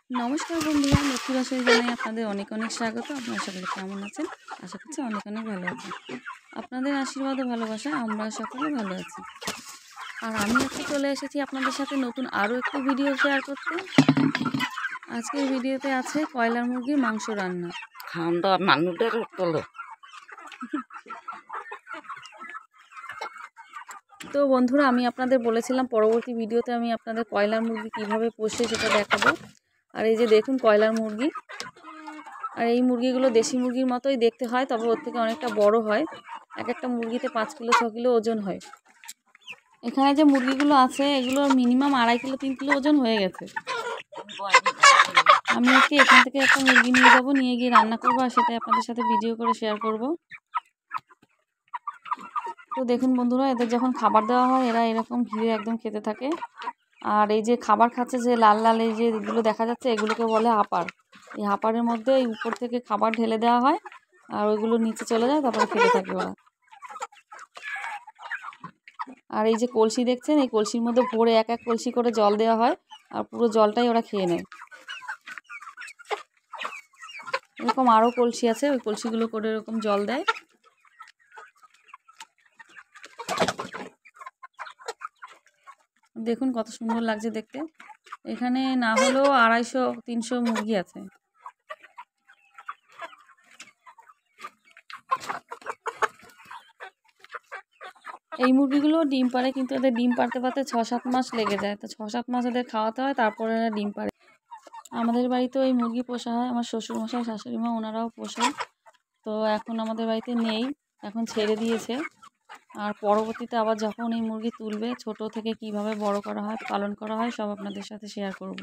নমস্কার বন্ধুরা, লক্ষ্মী রসই জানাই আপনাদের অনেক অনেক স্বাগত। আপনারা সকলে কেমন আছেন? আশা করছি অনেক অনেক ভালো আছেন। আপনাদের আশীর্বাদ ও ভালোবাসায় আমরা সকলে ভালো আছি। আর আমি আজকে চলে এসেছি আপনাদের সাথে নতুন আরও একটি ভিডিও শেয়ার করতে। আজকের ভিডিওতে আছে কয়লার মুরগির মাংস রান্না। খাওয়ান দাওয়া মানুষদের তোলো। তো বন্ধুরা, আমি আপনাদের বলেছিলাম পরবর্তী ভিডিওতে আমি আপনাদের কয়লার মুরগি কীভাবে পোষে সেটা দেখাবো। আর এই যে দেখুন কয়লার মুরগি, আর এই মুরগিগুলো দেশি মুরগির মতোই দেখতে হয়, তবে ওর থেকে অনেকটা বড় হয়। এক একটা মুরগিতে 5 কিলো 6 কিলো ওজন হয়। এখানে যে মুরগিগুলো আছে এগুলো মিনিমাম 2.5 কিলো 3 কিলো ওজন হয়ে গেছে। আমি আজকে এখান থেকে একটা মুরগি নিয়ে যাবো, নিয়ে গিয়ে রান্না করবো, আর সেটাই আপনাদের সাথে ভিডিও করে শেয়ার করব। তো দেখুন বন্ধুরা, এদের যখন খাবার দেওয়া হয় এরা এরকম ঘিরে একদম খেতে থাকে। আর এই যে খাবার খাচ্ছে, যে লাল লাল এই যে এগুলো দেখা যাচ্ছে, এগুলোকে বলে হাপার। এই হাপারের মধ্যে এই উপর থেকে খাবার ঢেলে দেওয়া হয়, আর ওইগুলো নিচে চলে যায়, তারপরে খেতে থাকে ওরা। আর এই যে কলসি দেখছেন, এই কলসির মধ্যে ভরে এক এক কলসি করে জল দেওয়া হয়, আর পুরো জলটাই ওরা খেয়ে নেয়। এরকম আরও কলসি আছে, ওই কলসিগুলো করে এরকম জল দেয়। দেখুন কত সুন্দর লাগছে দেখতে। এখানে না হলেও 250-300 মুরগি আছে। এই মুরগিগুলো ডিম পাড়ে, কিন্তু এদের ডিম পাড়তে পারতে 6-7 মাস লেগে যায়। তো 6-7 মাস এদের খাওয়াতে হয়, তারপরে এরা ডিম পাড়ে। আমাদের বাড়িতেও এই মুরগি পোষা হয়, আমার শ্বশুরমশাই শাশুড়ি মা ওনারাও পোষায়। তো এখন আমাদের বাড়িতে নেই, এখন ছেড়ে দিয়েছে। আর পরবর্তীতে আবার যখন এই মুরগি তুলবে, ছোট থেকে কিভাবে বড় করা হয়, পালন করা হয়, সব আপনাদের সাথে শেয়ার করব।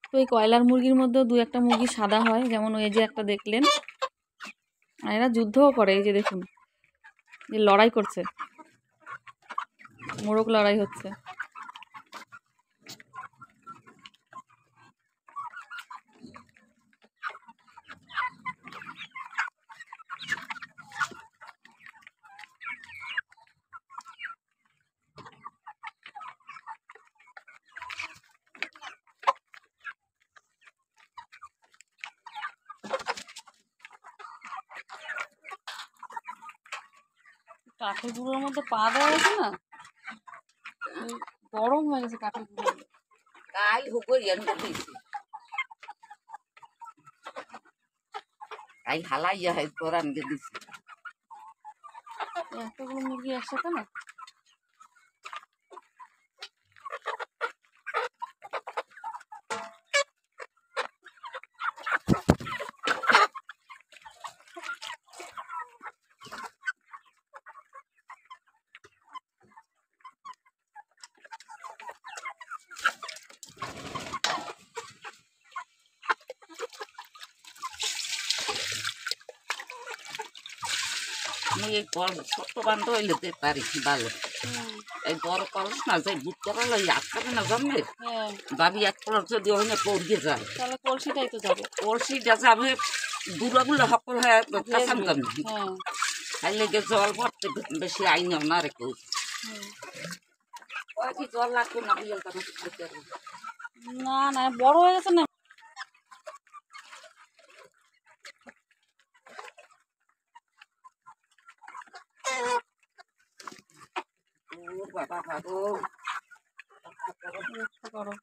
তো এই কয়লার মুরগির মধ্যেও 2-1টা মুরগি সাদা হয়, যেমন ওই যে একটা দেখলেন। আর এরা যুদ্ধও করে, এই যে দেখুন, যে লড়াই করছে, মোরগ লড়াই হচ্ছে। কাঠের গুঁড়োর মধ্যে পা দেওয়া গেছে না, গরম হয়ে গেছে কাঠের গুঁড়ো। কাল হুকুরিয়ান দিছি কাল হালাইয়া হয় কোরআন দিছি এতগুলো মুরগি একসাথে না। আমি এই ছোট্ট বান্ধব হইলে পারি ভালো। এই বড় কলস না যাই বুট করা লই আট করে না জন্মে ভাবি এক কলস যদি হয় না পড়িয়ে যায়, তাহলে কলসিটাই তো যাবে। কলসিটা যাবে বুড়াগুলো সকল হয়ে কাঁচাম কামি খাইলে গিয়ে জল ভরতে বেশি আইন না রে কেউ কি জল লাগবে না বিয়েল না না, বড় হয়ে গেছে না। বাবা বাবু করো,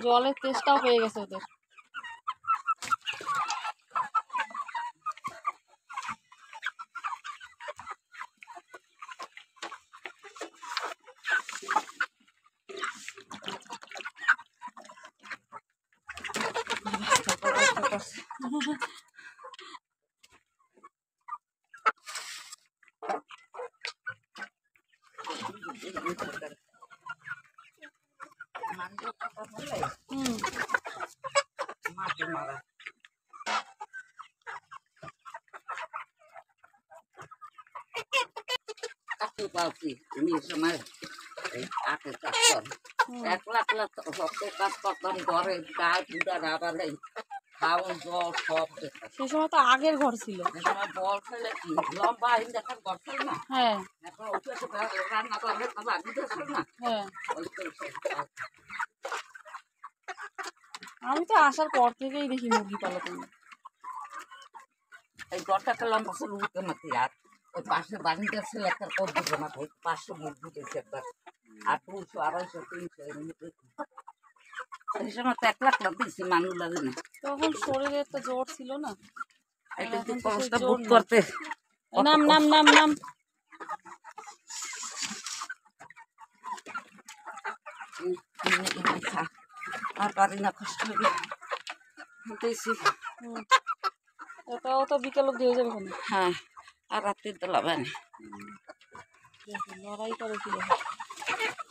জলের তেষ্টাও পেয়ে গেছে ওদের। পাচ্ছি সময় আটে কাজ কর একলা একলা শক্ত কাজ করতাম ঘরে গায়ে পুরা রাবার খাওয়া জল সব দেখা। সে সময় তো আগের ঘর ছিল। সে সময় বল ফেলে কি লম্বা হিন দেখার ঘর ছিল না। হ্যাঁ এখন উঠে রান্না করবে তবে আগে ছিল না। হ্যাঁ, ওই তো আমি তো আসার পর থেকেই দেখি মুরগি পালো তুমি। এই ঘরটাকে লম্বা ছিল উঠতে মাতি আর ওই পাশে বাড়িটা ছিল একটা কদ্দুর মাথা 500 মুরগি দিয়েছে একবার আর 200 250 300 এমনি। এই সময় তো 1 লাখ দিয়েছি মানুষ লাগে না। তখন শরীরের তো জোর ছিল না। এটা এখন তো সেই খরচটা জোর বুক নেই। করতে নাম নাম নাম নাম। আর পারি না কষ্ট হবে দিয়েছি। এটাও তো বিকেল অব্দি হয়ে যাবে ওখানে। হ্যাঁ আর রাত্রে তো লাভে না। লড়াই করে কি।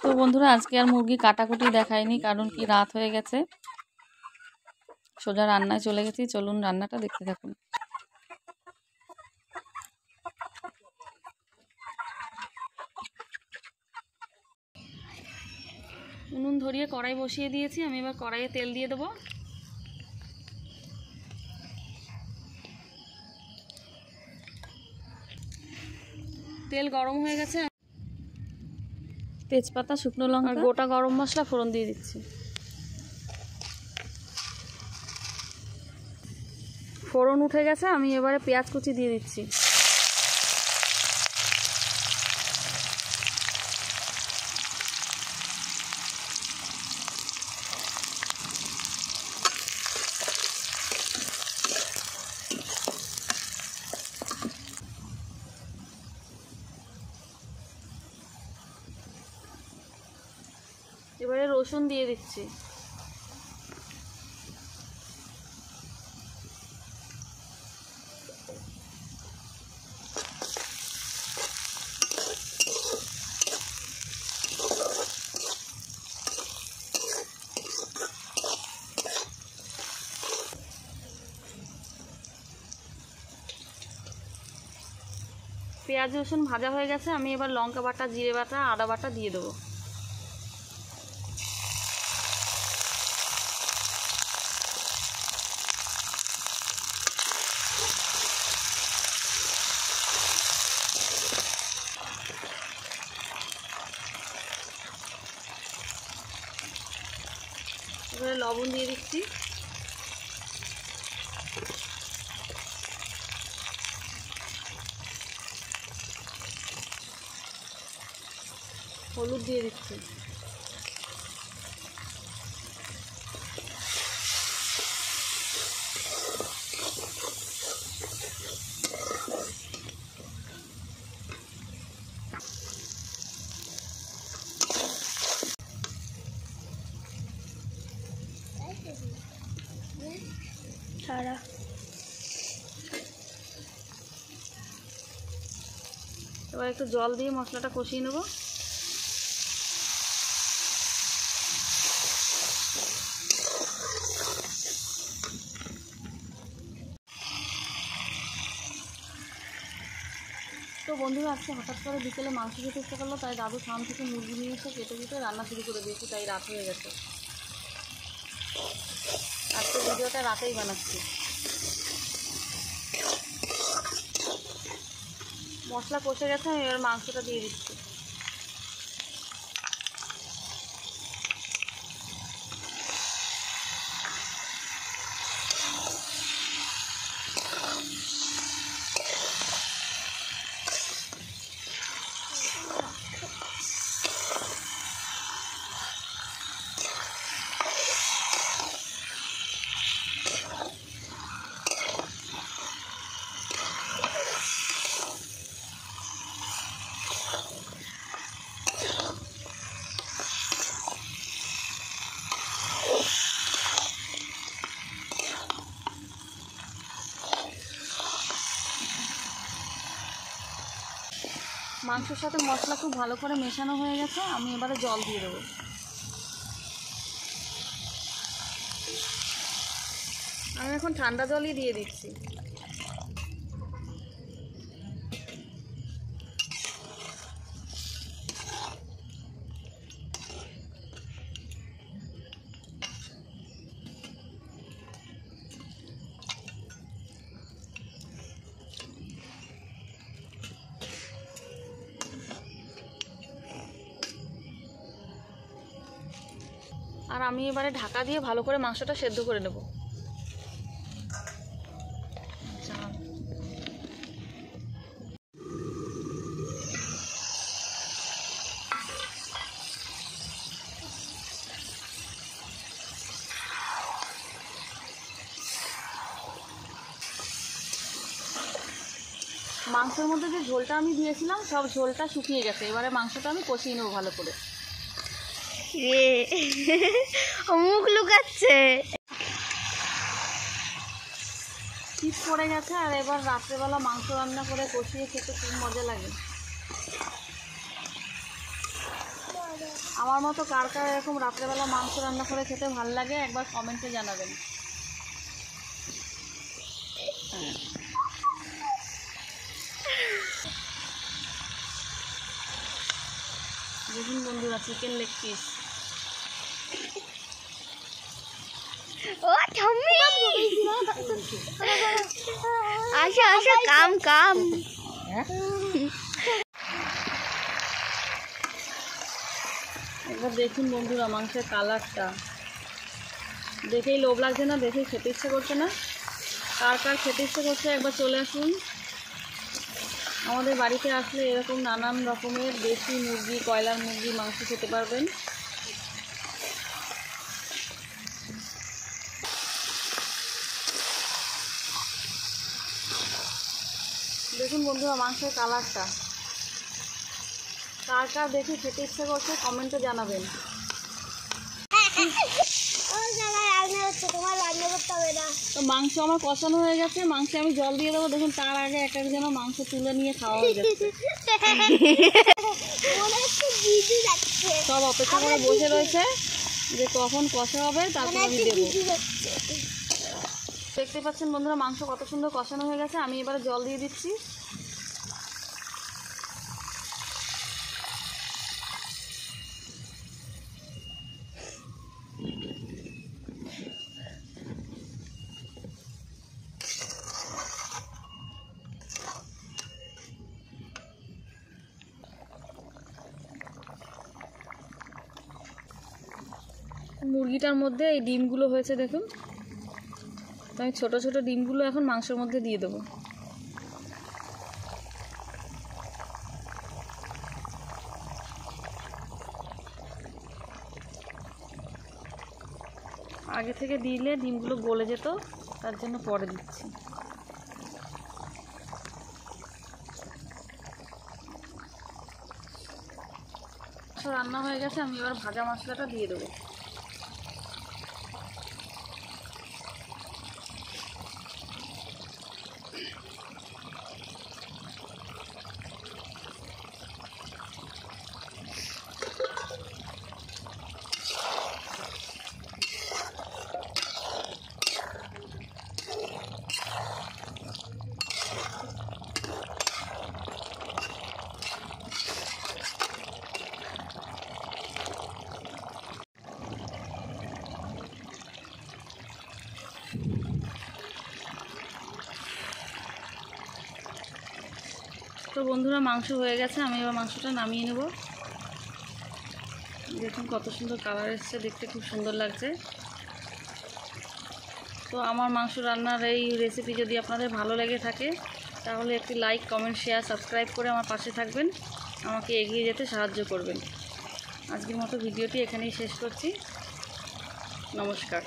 তো বন্ধুরা আজকে আর মুরগি কাটাকুটি দেখায়নি, কারণ কি রাত হয়ে গেছে। সোজা রান্নায় চলে গেছি, চলুন রান্নাটা দেখতে থাকুন। উনুন ধরিয়ে কড়াই বসিয়ে দিয়েছি, আমি এবার কড়াইয়ে তেল দিয়ে দেবো। তেল গরম হয়ে গেছে, তেজপাতা, শুকনো লঙ্কা, গোটা গরম মশলা ফোড়ন দিয়ে দিচ্ছি। ফোড়ন উঠে গেছে, আমি এবারে পেঁয়াজ কুচি দিয়ে দিচ্ছি। এবারে রসুন দিয়ে দিচ্ছি। পেঁয়াজ রসুন ভাজা হয়ে গেছে, আমি এবার লঙ্কা বাটা, জিরে বাটা, আদা বাটা দিয়ে দেবো। এবারে লবণ দিয়ে দিচ্ছি। হলুদ দিয়ে দিচ্ছি। সারা এবার একটু জল দিয়ে মশলাটা কষিয়ে নেব। তো বন্ধুরা আজকে হঠাৎ করে বিকেলে মাংস খেতে ইচ্ছে করলো, তাই দাদু ফার্ম থেকে মুরগি নিয়ে এসে কেটে কেটে রান্না শুরু করে দিয়েছি, তাই রাত হয়ে গেছে। আজকে ভিডিওটা রাতেই বানাচ্ছি। মশলা কষে গেছে, আমি এবার মাংসটা দিয়ে দিচ্ছি। মাংসের সাথে মশলা খুব ভালো করে মেশানো হয়ে গেছে, আমি এবারে জল দিয়ে দেবো। আমি এখন ঠান্ডা জলই দিয়ে দিচ্ছি। আমি এবারে ঢাকা দিয়ে ভালো করে মাংসটা সেদ্ধ করে নেব। মাংসের মধ্যে যে ঝোলটা আমি দিয়েছিলাম সব ঝোলটা শুকিয়ে গেছে। এবারে মাংসটা আমি কষিয়ে নেবো ভালো করে। মুখ লুকাচ্ছে। শীত পড়ে গেছে আর এবার রাত্রেবেলা মাংস রান্না করে কষিয়ে খেতে খুব মজা লাগে। আমার মতো কার কার এরকম রাত্রেবেলা মাংস রান্না করে খেতে ভালো লাগে একবার কমেন্টে জানাবেন। দেখুন বন্ধুরা, চিকেন লেগ পিস। ও ঠাম্মি, আসো আসো, কাম কাম। একবার দেখুন বন্ধুরা মাংসের কালারটা দেখেই লোভ লাগছে না? দেখেই খেতে ইচ্ছে করছে না? কার কার খেতে ইচ্ছে করছে একবার চলে আসুন। আমাদের বাড়িতে আসলে এরকম নানান রকমের দেশি মুরগি, কয়লার মুরগি মাংস খেতে পারবেন। দেখুন বন্ধুরা মাংসের কালারটা, কার কার দেখে খেতে ইচ্ছে করছে কমেন্টে জানাবেন। তো মাংস আমার কষানো হয়ে গেছে, মাংসে আমি জল দিয়ে দেবো। দেখুন তার আগে এক এক যেন মাংস তুলে নিয়ে খাওয়া হয়ে যাচ্ছে। সব অপেক্ষা করে বসে রয়েছে যে কখন কষা হবে, তারপর আমি দেবো। দেখতে পাচ্ছেন বন্ধুরা মাংস কত সুন্দর কষানো হয়ে গেছে। আমি এবারে জল দিয়ে দিচ্ছি। মুরগিটার মধ্যে এই ডিমগুলো হয়েছে দেখুন, তো আমি ছোটো ছোটো ডিমগুলো এখন মাংসের মধ্যে দিয়ে দেবো। আগে থেকে দিলে ডিমগুলো গলে যেত, তার জন্য পরে দিচ্ছি। রান্না হয়ে গেছে, আমি এবার ভাজা মশলাটা দিয়ে দেবো। তো বন্ধুরা মাংস হয়ে গেছে, আমি এবার মাংসটা নামিয়ে নেব। দেখুন কত সুন্দর কালার এসছে, দেখতে খুব সুন্দর লাগছে। তো আমার মাংস রান্নার এই রেসিপি যদি আপনাদের ভালো লেগে থাকে তাহলে একটি লাইক, কমেন্ট, শেয়ার, সাবস্ক্রাইব করে আমার পাশে থাকবেন, আমাকে এগিয়ে যেতে সাহায্য করবেন। আজকের মতো ভিডিওটি এখানেই শেষ করছি। নমস্কার।